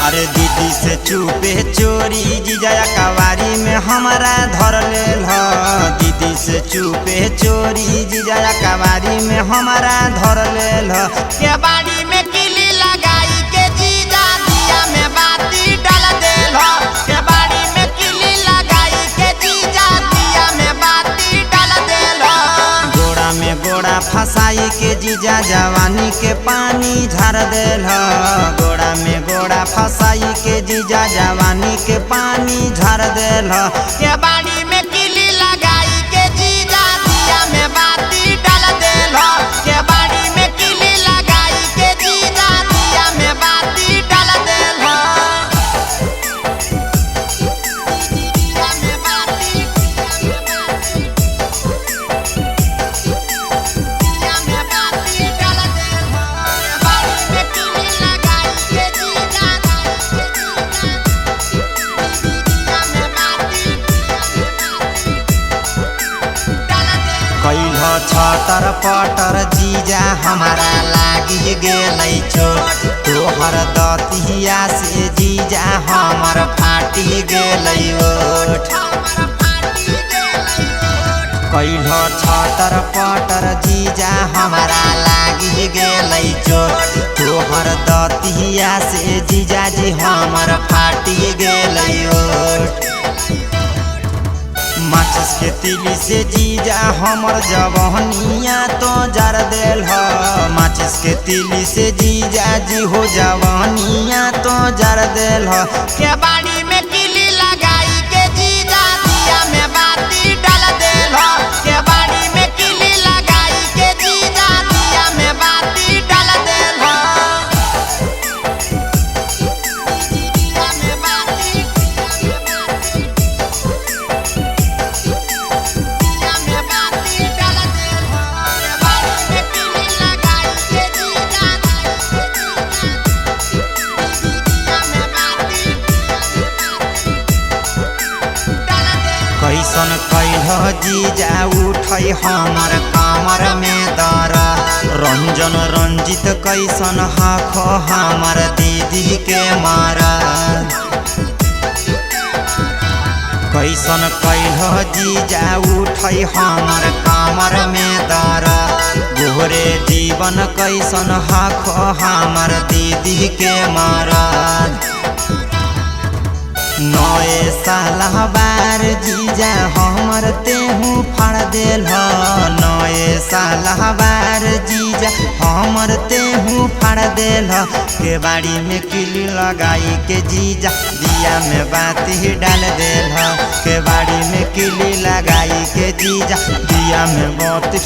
अरे दीदी से चुपे चोरी जीजा कवारी में हमारा धर लेल ह। दीदी से चुपे चोरी जीजा कवारी में हमारा धर लेल ह। के बाड़ी में किली लगाई के जीजा दिया में बाती डाल देल हो। के बाड़ी में किली लगाई के जीजा दिया में बाती डाल देल हो। गोड़ा में गोड़ा फंसाई के जीजा जवानी के पानी झाड़ देल ह। गोड़ा में गोड़ा फंसाई के जीजा जवानी के पानी झाड़ देल ह। के बाड़ी में किली लगाई के जीजा दिया में बाती डाल देल हो। के बाड़ी में किली लगाई के जीजा दिया में बाती डाल देल हो। दिया में बाती दिया में बाती डाल देल हो। के बाड़ी में किली लगाई के जीजा कैल छटर पटर जीजा हमारा लागी गेलै चोट। तोहर दतिया से जीजा हमर फाटी गेलै ओठ। कैल छटर पटर जीजा हमारा लागी गेलै चोट। तोहर दतिया से जीजा जी हमर फाटी गेलै ओठ। माचिस के तिली से जीजा हमर जवानिया तो जर देल ह। माचिस के तिली से जीजा जी हो जवानिया तो जर देल ह। के बाड़ी में किली लगाई के जीजा दिया में बाती डाल देल हो। के बाड़ी में किली लगाई के जीजा दिया में बाती डाल देल हो। दिया में बाती दिया में बाती डाल देल हो। के बाड़ी में किली लगाई के जीजा दिया में बाती डाल देल हो। कैसन कैल जीजा उठै हमर कमर में दर। रंजन रंजित कैसन हाख हमर दीदी के मारा। कैसन कैल जीजा उठै हमर कमर में दर। गोरे जीवन कैसन हाख हमर दीदी के मारा। नए सालहबार जीजा हमर तेहू फाड़ देल ह। नए सालहबार जीजा हमर तेहू फाड़ देल ह। के बाड़ी में किली लगाई के जीजा दिया में बाती डाल देल ह। के बाड़ी में किली लगाई के जीजा दिया में बाती